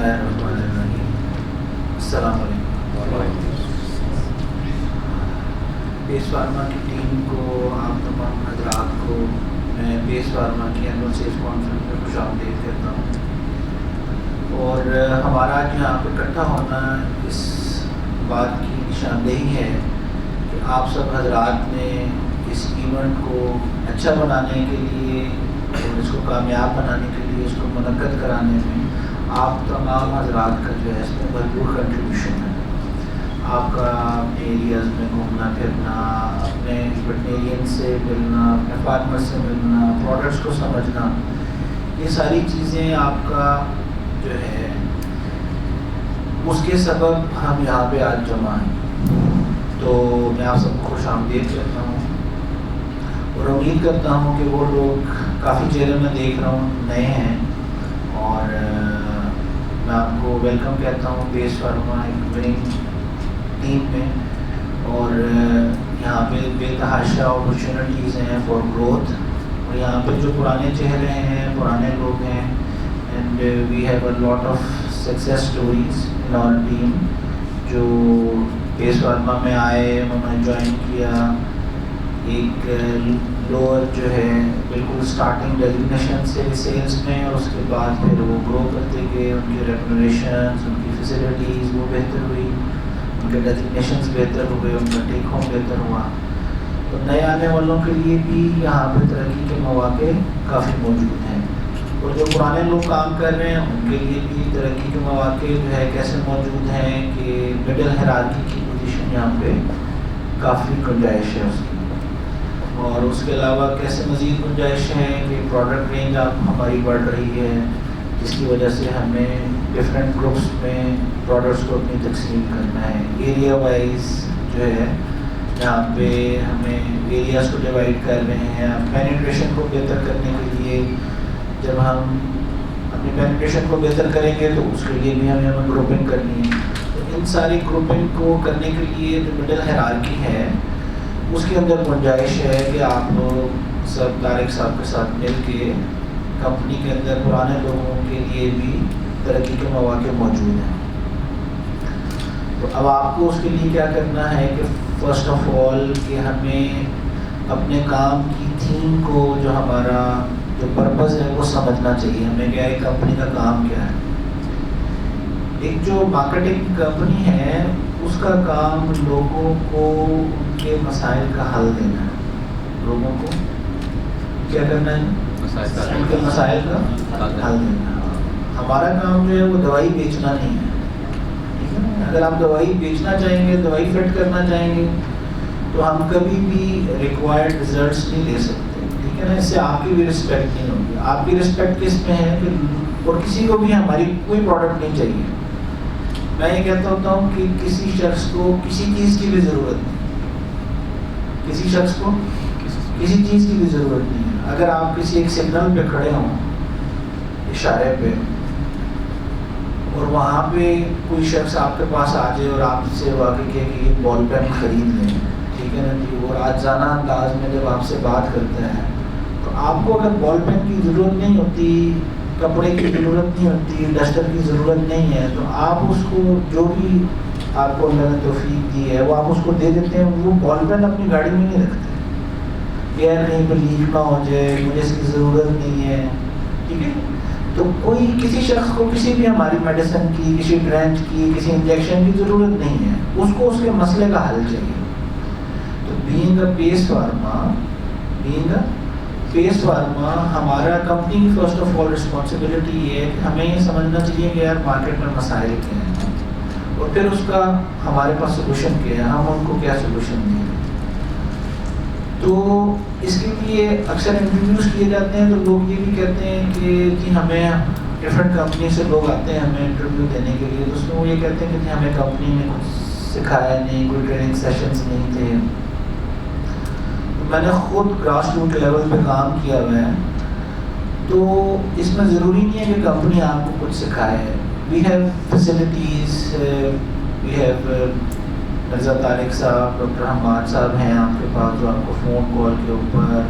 اللہ الرحمن الرحیم. السلام علیکم. بیس فارما کی ٹیم کو، آپ تمام حضرات کو میں بیس فارما کی اینول سیلز کانفرنس میں خوش آمدید کہتا ہوں. اور ہمارا آج یہاں پہ اکٹھا ہونا اس بات کی نشاندہی ہے کہ آپ سب حضرات نے اس ایونٹ کو اچھا بنانے کے لیے اور اس کو کامیاب بنانے کے لیے، اس کو منعقد کرانے میں آپ تمام حضرات کا جو ہے اس میں بھرپور کنٹریبیوشن ہے. آپ کا اپنے ایریاز میں گھومنا پھرنا، اپنے ویٹنیرین سے ملنا، اپنے فارمر سے ملنا، پروڈکٹس کو سمجھنا، یہ ساری چیزیں آپ کا جو ہے اس کے سبب ہم یہاں پہ آج جمع ہیں. تو میں آپ سب کو خوش آمدید کرتا ہوں اور امید کرتا ہوں کہ وہ لوگ، کافی چہرے میں دیکھ رہا ہوں نئے ہیں، اور میں آپ کو ویلکم کہتا ہوں بیس فارما ایک نئی ٹیم میں. اور یہاں پہ بے تحاشا اپرچونیٹیز ہیں فار گروتھ. اور یہاں پہ جو پرانے چہرے ہیں، پرانے لوگ ہیں، and we have a lot of success stories in our team جو بیس فارما میں آئے، انہوں نے جوائن کیا ایک لوور جو ہے بالکل اسٹارٹنگ ڈیزگنیشن سے سیلس میں، اور اس کے بعد پھر وہ گرو کرتے گئے. ان کے ریمونریشنز، ان کی فیسلٹیز وہ بہتر ہوئی، ان کے ڈیزگنیشنز بہتر ہوئے، ان کا ٹیک ہوم بہتر ہوا. تو نئے آنے والوں کے لیے بھی یہاں پہ ترقی کے مواقع کافی موجود ہیں، اور جو پرانے لوگ کام کر رہے ہیں ان کے لیے بھی ترقی کے مواقع جو ہے کیسے موجود ہیں کہ مڈل ہیرارکی کی پوزیشن یہاں پہ کافی گنجائش ہے اس کی. اور اس کے علاوہ کیسے مزید گنجائش ہے کہ پروڈکٹ رینج اب ہماری بڑھ رہی ہے، جس کی وجہ سے ہمیں ڈفرینٹ گروپس میں پروڈکٹس کو اپنی تقسیم کرنا ہے. ایریا وائز جو ہے یہاں پہ ہمیں ایریاز کو ڈیوائڈ کر رہے ہیں. پینیٹریشن کو بہتر کرنے کے لیے جب ہم اپنی پینیٹریشن کو بہتر کریں گے تو اس کے لیے بھی ہمیں گروپنگ کرنی ہے. تو ان ساری گروپنگ کو کرنے کے لیے جو مڈل ہیرارکی ہے اس کے اندر گنجائش ہے کہ آپ لوگ سب طارق صاحب کے ساتھ مل کے کمپنی کے اندر پرانے لوگوں کے لیے بھی ترقی کے مواقع موجود ہیں. تو اب آپ کو اس کے لیے کیا کرنا ہے کہ فرسٹ آف آل کہ ہمیں اپنے کام کی تھیم کو، جو ہمارا جو پرپز ہے وہ سمجھنا چاہیے. ہمیں کیا ہے کمپنی کا کام کیا ہے. ایک جو مارکیٹنگ کمپنی ہے اس کا کام لوگوں کو ان کے مسائل کا حل دینا ہے. لوگوں کو کیا کرنا ہے؟ ان کے مسائل کا حل دینا. ہمارا کام جو ہے وہ دوائی بیچنا نہیں ہے، ٹھیک ہے نا. اگر آپ دوائی بیچنا چاہیں گے، دوائی فٹ کرنا چاہیں گے تو ہم کبھی بھی ریکوائرڈ ریزلٹس نہیں دے سکتے، ٹھیک ہے نا. اس سے آپ کی بھی رسپیکٹ نہیں ہوگی. آپ کی رسپیکٹ کس میں ہے کہ اور کسی کو بھی ہماری کوئی پروڈکٹ نہیں چاہیے. میں یہ کہتا ہوتا ہوں کہ کسی شخص کو کسی چیز کی بھی ضرورت نہیں، کسی شخص کو کسی چیز کی بھی ضرورت نہیں ہے. اگر آپ کسی ایک سگنل پہ کھڑے ہوں اشارے پہ، اور وہاں پہ کوئی شخص آپ کے پاس آ جائے اور آپ سے واقعی کہ یہ بال پین خرید لیں، ٹھیک ہے نا جی، اور آجزانہ انداز میں جب آپ سے بات کرتا ہے تو آپ کو اگر بال پین کی ضرورت نہیں ہوتی، کپڑے کی ضرورت نہیں ہوتی، ڈسٹر کی ضرورت نہیں ہے، تو آپ اس کو جو بھی آپ کو اللہ نے توفیق دی ہے وہ آپ اس کو دے دیتے ہیں. وہ بال پین اپنی گاڑی میں نہیں رکھتے کہ یار کہیں پہ لیک نہ ہو جائے، مجھے اس کی ضرورت نہیں ہے، ٹھیک ہے. تو کوئی کسی شخص کو کسی بھی ہماری میڈیسن کی، کسی ڈرینچ کی، کسی انجیکشن کی ضرورت نہیں ہے. اس کو اس کے مسئلے کا حل چاہیے. تو بینگ اے بیس فارما ہمارا کمپنی کی فرسٹ آف آل رسپانسبلٹی یہ ہے کہ ہمیں یہ سمجھنا چاہیے کہ یار مارکیٹ میں مسائل کیا ہیں، اور پھر اس کا ہمارے پاس سلوشن کیا ہے، ہم ان کو کیا سلوشن دیں. تو اس کے لیے اکثر انٹرویوز کیے جاتے ہیں تو لوگ یہ بھی کہتے ہیں کہ جی ہمیں ڈفرینٹ کمپنی سے لوگ آتے ہیں ہمیں انٹرویو دینے کے لیے، تو اس میں وہ یہ کہتے ہیں کہ جی ہمیں کمپنی نے کچھ سکھایا نہیں، کوئی ٹریننگ سیشنز نہیں تھے. میں نے خود گراس روٹ لیول پہ کام کیا ہوا ہے، تو اس میں ضروری نہیں ہے کہ کمپنی آپ کو کچھ سکھائے. We have facilities, we have Mirza Tariq صاحب، ڈاکٹر حماد صاحب ہیں آپ کے پاس جو آپ کو فون کال کے اوپر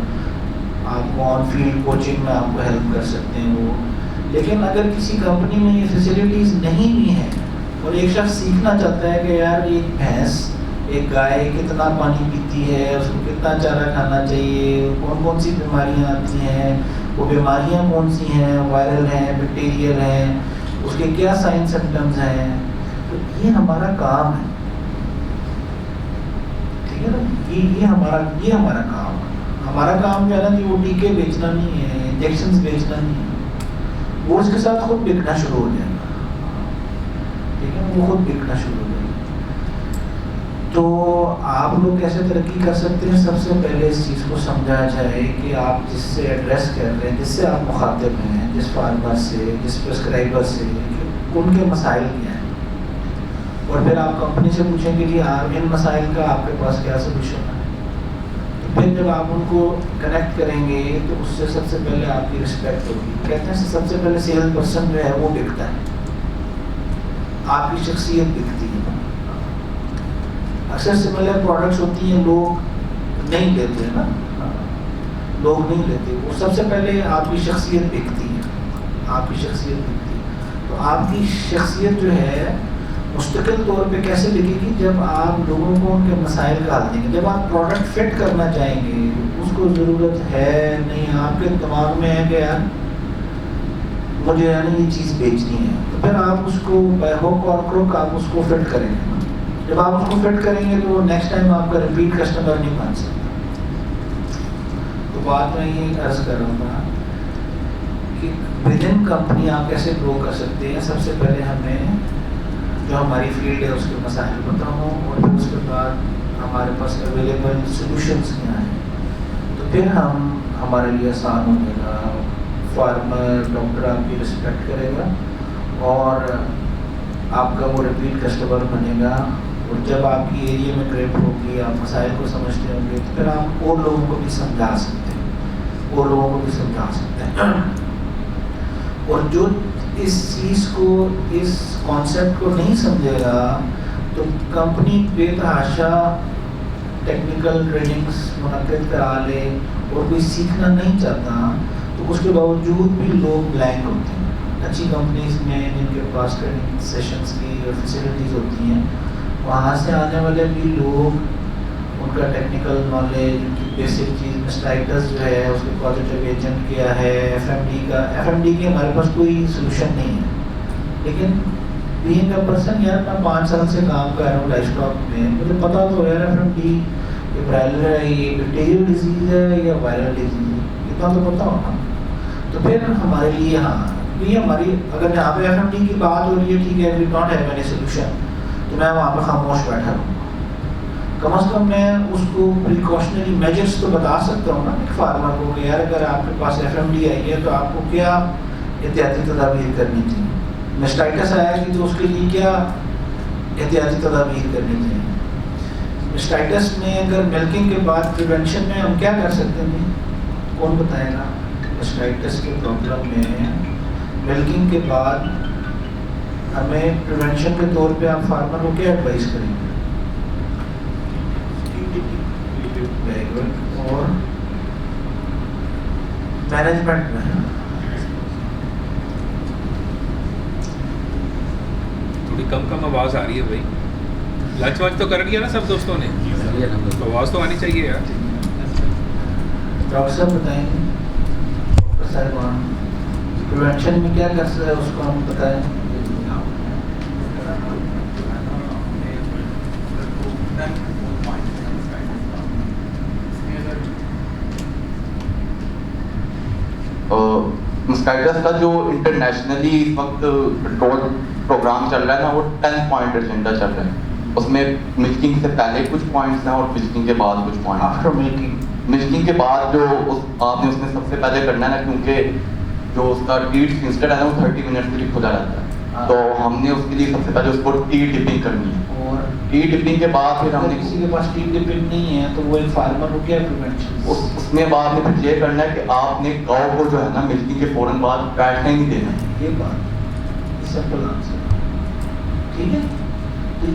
آپ کو آن فیلڈ کوچنگ میں آپ کو ہیلپ کر سکتے ہیں. وہ لیکن اگر کسی کمپنی میں یہ فیسلٹیز نہیں بھی ہیں اور ایک شخص سیکھنا چاہتا ہے کہ یار ایک بھینس ایک گائے کتنا پانی پیتی ہے، اس کو کتنا چارہ کھانا چاہیے، کون کون سی بیماریاں آتی ہیں، وہ بیماریاں کون سی ہیں، وائرل ہیں بیکٹیریل ہیں، اس کے کیا سائن سمپٹمز ہیں، تو یہ ہمارا کام ہے، ٹھیک ہے نا، یہ ہمارا کام ہے۔ ہمارا کام جو ہے نا کہ وہ ٹیکے بیچنا نہیں ہے، انجیکشنز بیچنا نہیں ہے، وہ اس کے ساتھ خود بکنا شروع ہو جائے گا، ٹھیک ہے، وہ خود بکنا شروع ہو جائے گا۔ تو آپ لوگ کیسے ترقی کر سکتے ہیں؟ سب سے پہلے اس چیز کو سمجھا جائے کہ آپ جس سے ایڈریس کر رہے ہیں، جس سے آپ مخاطب ہیں، جس فارمر سے، جس پرسکرائبر سے، ان کے مسائل کیا ہیں، اور پھر آپ کمپنی سے پوچھیں گے کہ ان مسائل کا آپ کے پاس کیا سلوشن ہے۔ تو پھر جب آپ ان کو کنیکٹ کریں گے تو اس سے سب سے پہلے آپ کی رسپیکٹ ہوگی۔ کہتے ہیں سب سے پہلے سیلز پرسن جو ہے وہ بکتا ہے، آپ کی شخصیت بکتی ہے۔ اکثر سملر پروڈکٹس ہوتی ہیں، لوگ نہیں لیتے نا، لوگ نہیں لیتے، وہ سب سے پہلے آپ کی شخصیت بکتی ہے، آپ کی شخصیت بکتی ہے۔ تو آپ کی شخصیت جو ہے مستقل طور پہ کیسے بکے گی؟ جب آپ لوگوں کو ان کے مسائل کا حل دیں گے، جب آپ پروڈکٹ فٹ کرنا چاہیں گے، اس کو ضرورت ہے نہیں، آپ کے دماغ میں ہے کہ یار مجھے یعنی یہ چیز بیچنی ہے، تو پھر آپ اس کو بائی ہوک اور کروک آپ اس کو فٹ کریں گے۔ جب آپ اس کو فٹ کریں گے تو نیکسٹ ٹائم آپ کا ریپیٹ کسٹمر نہیں بن سکتا۔ تو بات میں یہ عرض کر رہا ہوں کہ ود ان کمپنی آپ کیسے گرو کر سکتے ہیں۔ سب سے پہلے ہمیں جو ہماری فیلڈ ہے اس کے مسائل پتہ ہوں، اور پھر اس کے بعد ہمارے پاس اویلیبل سلوشنس کیا ہیں، تو پھر ہمارے لیے آسان ہو جائے گا۔ فارمر ڈاکٹر آپ کی رسپیکٹ کرے گا اور آپ کا وہ ریپیٹ کسٹمر بنے گا، اور جب آپ کی ایریا میں ٹرپ ہوگی، آپ مسائل کو سمجھتے ہوں گے، تو پھر آپ اور لوگوں کو بھی سمجھا سکتے ہیں، اور لوگوں کو بھی سمجھا سکتے ہیں۔ اور جو اس چیز کو، اس کانسیپٹ کو نہیں سمجھے گا، تو کمپنی بے تحاشا ٹیکنیکل ٹریننگز منعقد کرا لے اور کوئی سیکھنا نہیں چاہتا، تو اس کے باوجود بھی لوگ بلینک ہوتے ہیں۔ اچھی کمپنیز میں جن کے پاس ٹریننگ سیشنز کی فیسلٹیز ہوتی ہیں، وہاں سے آنے والے بھی لوگ، ان کا ٹیکنیکل نالج، ان کی بیسک چیز، مسٹائٹس جو ہے اس کے پازیٹیو ایجنٹ کیا ہے، ایف ایم ڈی کی ہمارے پاس کوئی سلوشن نہیں ہے، لیکن بینگ اے پرسن، یار میں 5 سال سے کام کر رہا ہوں لائف اسٹاک میں، مجھے پتا تو ہے ایف ایم ڈی یہ برائلر ہے، یہ بیکٹیریل ڈیزیز ہے یا وائرل ڈیزیز ہے، اتنا تو پتا ہونا۔ تو پھر ہمارے لیے یہ ہماری، اگر یہاں پہ ایف ایم ڈی کی بات ہو رہی ہے، ٹھیک ہے، we don't have any solution, تو میں وہاں پہ خاموش بیٹھا رہوں گا۔ کم از کم میں اس کو پریکاشنری میجرس تو بتا سکتا ہوں نا ایک فارمر کو کہ یار اگر آپ کے پاس ایف ایم ڈی آئی ہے تو آپ کو کیا احتیاطی تدابیر کرنی چاہیے، مسٹائٹس آیا کہ تو اس کے لیے کیا احتیاطی تدابیر کرنی چاہیے۔ مسٹائٹس میں اگر ملکنگ کے بعد پریونشن میں ہم کیا کر سکتے ہیں، کون بتائے گا؟ مسٹائٹس کے پرابلم میں ملکنگ کے بعد ہمیں پریونشن کے طور پہ آپ فارمر کو کیا ایڈوائز کریں گے؟ اور مینجمنٹ میں تھوڑی کم آواز آ رہی ہے بھائی، لنچ ونچ تو کر لیا نا سب دوستوں نے؟ آواز تو آنی چاہیے یار۔ ڈاکٹر صاحب بتائیں گے، ڈاکٹر صاحبان پریونشن میں کیا کر سکتے ہیں، اس کو ہم بتائیں۔ مسٹائٹس کا جو انٹرنیشنلی اس وقت کنٹرول پروگرام چل رہا ہے نا، وہ 10 پوائنٹ ایجنڈا چل رہا ہے۔ اس میں ملکنگ سے پہلے کچھ پوائنٹس ہیں اور ملکنگ کے بعد کچھ پوائنٹس۔ ملکنگ کے بعد جو آپ نے اس میں سب سے پہلے کرنا ہے نا، کیونکہ جو اس کا ٹیٹ انسٹنٹ ہے نا وہ 30 منٹ کے لیے کھلا رہتا ہے، تو ہم نے اس کے لیے سب سے پہلے اس کو ٹی ڈپنگ کرنی ہے، اور ٹی ڈپنگ کے بعد پھر ہم نے کسی کے پاس ٹی ڈپنگ نہیں ہے تو وہ ایک فارمر کو کیا پریونشن، اس میں بعد میں پھر یہ کرنا ہے کہ آپ نے گاؤں کو جو ہے نا ملکنگ کے فوراً بعد بیٹھنے نہیں دینا ہے۔ یہ بات سمپل آنسر، ٹھیک ہے۔ تو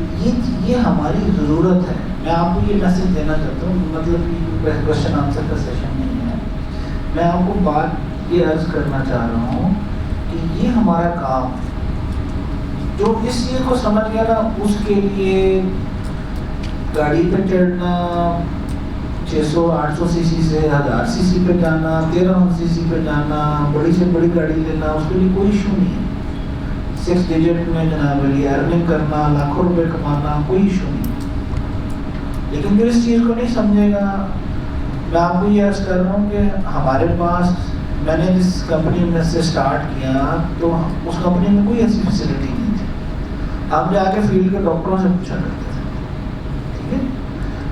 یہ ہماری ضرورت ہے۔ میں آپ کو یہ میسج دینا چاہتا ہوں، مطلب کہ کوشچن آنسر کا سیشن نہیں ہے، میں آپ کو بات یہ عرض کرنا چاہ رہا ہوں کہ کہ یہ ہمارا کام ہے. جو اس چیز کو سمجھ گیا نا, اس کے لیے گاڑی پہ چڑھنا 600-800 سی سی سے 1000 سی سی پہ جانا, 1300 سی سی پہ جانا, بڑی سے بڑی گاڑی لینا, اس کے لیے کوئی ایشو نہیں ہے. 6 ڈیجٹ میں جناب علی ارننگ کرنا, لاکھوں روپے کمانا, کوئی ایشو نہیں. لیکن جو اس چیز کو نہیں سمجھے گا, میں آپ کو یہ عرض کر رہا ہوں کہ ہمارے پاس, میں نے جس کمپنی میں سے اسٹارٹ کیا تو اس کمپنی میں کوئی ایسی فیسلٹی نہیں تھی. ہم جا کے فیلڈ کے ڈاکٹروں سے پوچھا کرتے تھے, ٹھیک ہے,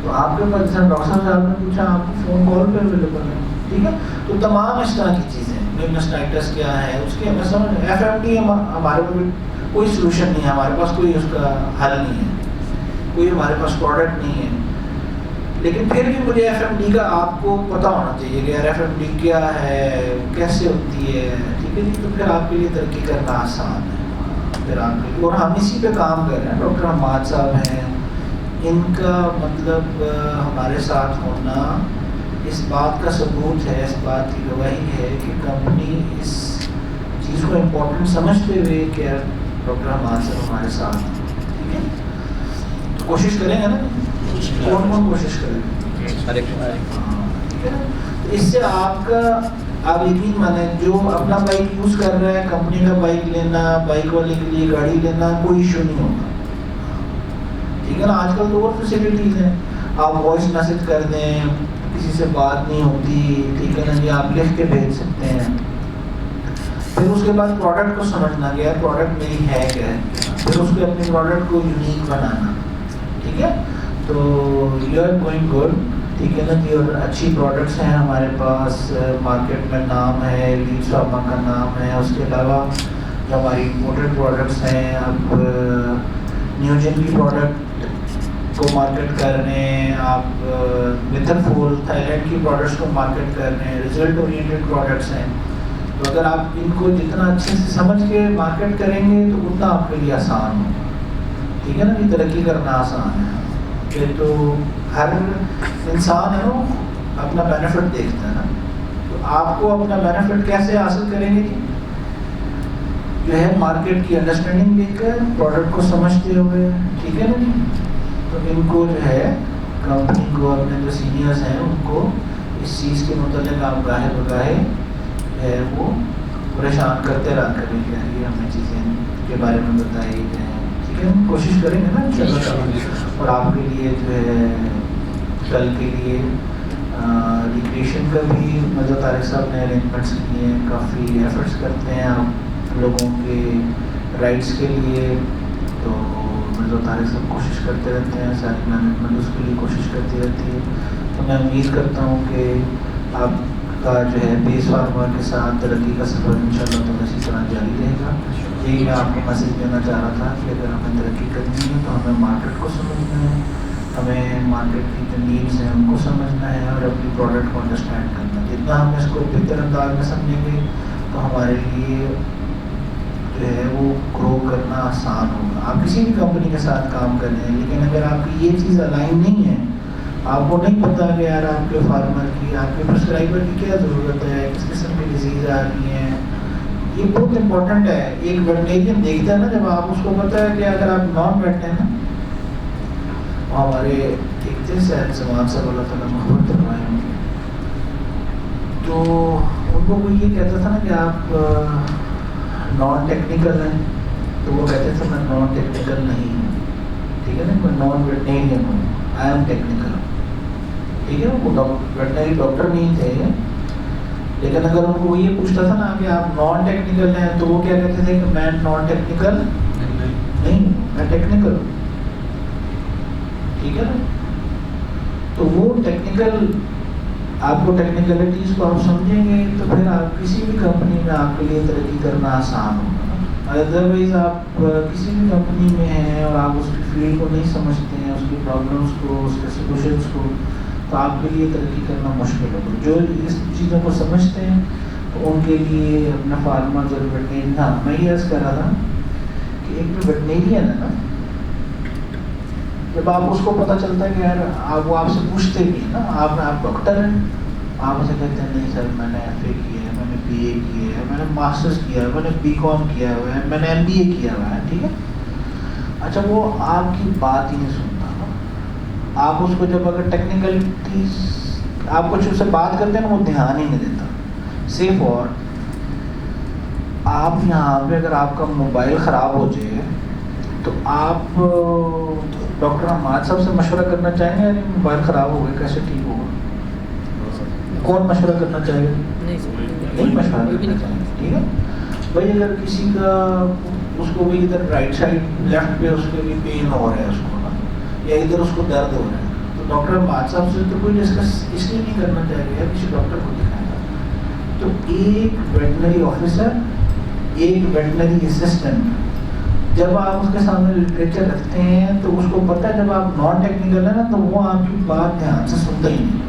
تو آپ کے پاس جیسا ڈاکٹر صاحب نے پوچھا آپ کو فون کال پہ اویلیبل ہے, ٹھیک ہے. تو تمام اس طرح کی چیزیں, میگنسٹائٹس کیا ہے اس کے, میں سمجھ ایف ایم ڈی ہمارے پاس کوئی سولوشن نہیں ہے, ہمارے پاس کوئی اس کا حل نہیں ہے, کوئی ہمارے پاس پروڈکٹ نہیں ہے. لیکن پھر بھی مجھے ایف ایم ڈی کا آپ کو پتہ ہونا چاہیے کہ یار ایف ایم ڈی کیا ہے, کیسے ہوتی ہے, ٹھیک ہے جی. تو پھر آپ کے لیے ترقی کرنا آسان ہے پھر آپ کے لیے, اور ہم اسی پہ کام کر رہے ہیں. ڈاکٹر حماد صاحب ہیں, ان کا مطلب ہمارے ساتھ ہونا اس بات کا ثبوت ہے, اس بات کی گواہی ہے کہ کمپنی اس چیز کو امپورٹنٹ سمجھتے ہوئے کہ ڈاکٹر حماد صاحب ہمارے ساتھ ہیں, ٹھیک ہے. تو کوشش کریں گے نا, کون کون کوشش کریں گے, ٹھیک ہے. اس سے آپ کا, آپ یقین مانیں جو اپنا بائک یوز کر رہا ہے, کمپنی کا بائک لینا, بائک والے کے لیے گاڑی لینا کوئی ایشو نہیں ہوگا, ٹھیک ہے نا. آج کل تو اور فیسلٹیز ہیں, آپ وائس میسج کر دیں, کسی سے بات نہیں ہوتی, ٹھیک ہے نا جی, آپ لکھ کے بھیج سکتے ہیں. پھر اس کے بعد پروڈکٹ کو سمجھنا, گیا پروڈکٹ میری ہے کیا ہے, پھر اس کو اپنے پروڈکٹ کو یونیک بنانا, ٹھیک ہے. تو یو آر گوئنگ گڈ, ٹھیک ہے نا جی. اور اچھی پروڈکٹس ہیں ہمارے پاس, مارکیٹ میں نام ہے, لیڈ فارما کا نام ہے. اس کے علاوہ جو ہماری امپورٹڈ پروڈکٹس ہیں, اب نیوجن کی پروڈکٹ کو مارکیٹ کر رہے ہیں, آپ میتھر فول تھائی لینڈ کی پروڈکٹس کو مارکیٹ کر رہے ہیں. ریزلٹ اورینٹڈ پروڈکٹس ہیں. تو اگر آپ ان کو جتنا اچھے سے سمجھ کے مارکیٹ کریں گے تو اتنا آپ کے لیے آسان ہوگا, ٹھیک ہے نا جی. ترقی کرنا آسان ہے. کہ تو ہر انسان ہے نا اپنا بینیفٹ دیکھتا ہے نا, تو آپ کو اپنا بینیفٹ کیسے حاصل کریں گے جی, جو ہے مارکیٹ کی انڈرسٹینڈنگ دیکھ کر, پروڈکٹ کو سمجھتے ہوئے, ٹھیک ہے نا جی. تو ان کو جو ہے کمپنی کو, اپنے جو سینئرس ہیں ان کو اس چیز کے متعلق آپ گاہے بگاہے ہے وہ پریشان کرتے رہا کریں کہ یہ ہمیں چیزیں کے بارے میں بتائی جائیں, ٹھیک ہے. کوشش کریں گے نا. اور آپ کے لیے جو ہے کل کے لیے ریکریشن کا بھی مرزا طارق صاحب نے ارینجمنٹس کیے ہیں, کافی ایفرٹس کرتے ہیں آپ لوگوں کے رائٹس کے لیے. تو مرزا طارق صاحب کوشش کرتے رہتے ہیں, ساری مینجمنٹ اس کے لیے کوشش کرتی رہتی ہے. تو میں امید کرتا ہوں کہ آپ کا جو ہے بیس فارما کے ساتھ ترقی کا سفر انشاءاللہ تو اسی طرح جاری رہے گا. یہی میں آپ کو میسج دینا چاہ رہا تھا کہ اگر ہمیں ترقی کرنی ہے تو ہمیں مارکیٹ کو سمجھنا ہے, ہمیں مارکیٹ کی جو نیڈس ہیں ان کو سمجھنا ہے, اور اپنی پروڈکٹ کو انڈرسٹینڈ کرنا ہے. جتنا ہم اس کو بہتر انداز میں سمجھیں گے تو ہمارے لیے جو ہے وہ گرو کرنا آسان ہوگا. آپ کسی بھی کمپنی کے ساتھ کام کر رہے ہیں, لیکن اگر آپ کی یہ چیز الائن نہیں ہے, آپ کو نہیں پتا کہ یار آپ کے فارمر کی, آپ کے پرسکرائبر کی کیا ضرورت ہے, کس قسم کی ڈیزیز آ رہی ہیں, یہ بہت امپورٹنٹ ہے. ایک ویٹرینین دیکھتا ہے نا, جب آپ اس کو پتا ہے کہ اگر آپ نان ویٹ ہیں نا, ہمارے ایک تھے صاحب زمان صاحب اللہ تعالیٰ محبت کروائے ہوں گے, تو ان کو کوئی یہ کہتا تھا نا کہ آپ نان ٹیکنیکل ہیں, تو وہ کہتے تھے میں نان ٹیکنیکل نہیں ہوں, ٹھیک ہے نا, میں نان ویٹرینین ہوں, آئی ایم ٹیکنیکل, ٹھیک ہے. وہ ویٹنری ڈاکٹر نہیں تھے, لیکن اگر ان کو یہ پوچھتا تھا نا کہ آپ نان ٹیکنیکل ہیں, تو وہ کیا کہتے تھے کہ میں نان ٹیکنیکل نہیں ہوں, میں ٹیکنیکل ہوں, ٹھیک ہے نا. تو وہ ٹیکنیکل, آپ کو ٹیکنیکلٹیز کو آپ سمجھیں گے تو پھر آپ کسی بھی کمپنی میں آپ کے لیے ترقی کرنا آسان ہوگا. ادروائز آپ کسی بھی کمپنی میں ہیں اور آپ اس کی فیلڈ کو نہیں سمجھتے ہیں, اس کی پرابلمس کو, اس کے سولوشنس کو, تو آپ کے لیے ترقی کرنا مشکل ہوگا. جو اس چیزوں کو سمجھتے ہیں تو ان کے لیے اپنا فارما جو ویٹرینین تھا, میں یہ عرض کر رہا تھا کہ ایک جو ویٹرینین ہے نا, جب آپ اس کو پتہ چلتا ہے کہ یار آپ, وہ آپ سے پوچھتے بھی ہیں نا, آپ ڈاکٹر ہیں, آپ اسے کہتے ہیں نہیں سر میں نے ایف اے کی ہے, میں نے BA کی ہے, میں نے ماسٹرز کیا ہے, میں نے BCom کیا ہوا ہے, میں نے MBA کیا ہوا ہے, ٹھیک ہے. اچھا وہ آپ کی بات ہی نہیں سنتا نا. آپ اس کو جب اگر ٹیکنیکلٹیز آپ کچھ اس سے بات کرتے ہیں نا, وہ دھیان ہی نہیں دیتا. صرف اور آپ یہاں پہ اگر آپ کا موبائل خراب ہو جائے تو آپ ڈاکٹر حماد صاحب سے مشورہ کرنا چاہیں گے, یعنی موبائل خراب ہو گیا کیسے ٹھیک ہوگا؟ کون مشورہ کرنا چاہے گا؟ نہیں مشورہ کرنا چاہیں گے, ٹھیک ہے. بھائی اگر کسی کا اس کو بھی ادھر رائٹ سائڈ لیفٹ پہ اس کے بھی پین ہو رہا ہے اس کو نا, یا ادھر اس کو درد ہو رہا ہے, تو ڈاکٹر حماد صاحب سے تو کوئی ڈسکس اس لیے نہیں کرنا چاہے گا, یا کسی ڈاکٹر کو دکھائے گا. تو ایک ویٹنری آفیسر, ایک ویٹنری اسسٹنٹ, جب آپ اس کے سامنے لٹریچر رکھتے ہیں تو اس کو پتہ ہے جب آپ نان ٹیکنیکل ہیں نا تو وہ آپ کی بات دھیان سے سنتا ہی نہیں,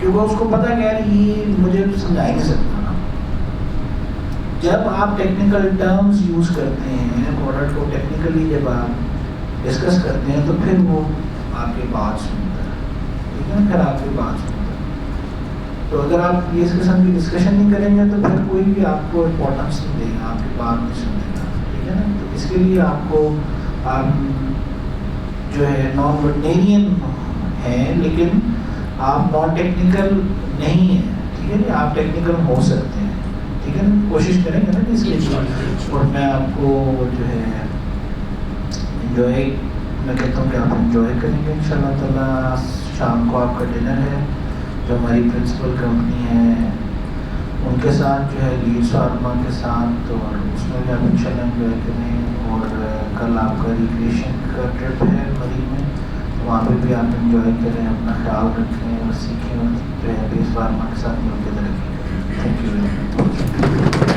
کیونکہ اس کو پتہ کہ یار یہ مجھے سمجھا ہی نہیں سکتا نا. جب آپ ٹیکنیکل ٹرمز یوز کرتے ہیں, پروڈکٹ کو ٹیکنیکلی جب آپ ڈسکس کرتے ہیں تو پھر وہ آپ کی بات سنتا ہے, ٹھیک ہے نا, پھر آپ کی بات سنتا ہے. تو اگر آپ یہ اس قسم کی ڈسکشن نہیں کریں گے تو پھر کوئی بھی آپ کو امپورٹنس نہیں دے گا, آپ کی بات نہیں سنے گا, ٹھیک ہے نا. تو اس کے لیے آپ کو آپ جو ہے نان ویٹنیرین ہیں لیکن آپ نان ٹیکنیکل نہیں ہیں, ٹھیک ہے نا, آپ ٹیکنیکل ہو سکتے ہیں, ٹھیک ہے نا. کوشش کریں گے نا اس کے لیے. اور میں آپ کو جو ہے انجوائے, میں کہتا ہوں کہ آپ انجوائے کریں گے ان شاء اللہ تعالیٰ. شام کو آپ کا ڈنر ہے جو ہماری پرنسپل کمپنی ہے ان کے ساتھ جو ہے لیڈ فارما کے ساتھ, اور اس میں بھی آپ ان شاء اللہ انجوائے کریں. اور کل آپ کا ریکریشن کا ٹرپ ہے مری میں, وہاں پہ بھی آپ انجوائے کریں, اپنا خیال رکھیں اور سیکھیں, اور جو ہے لیڈ فارما کے ساتھ مل کے ترقی کریں. Thank you very much.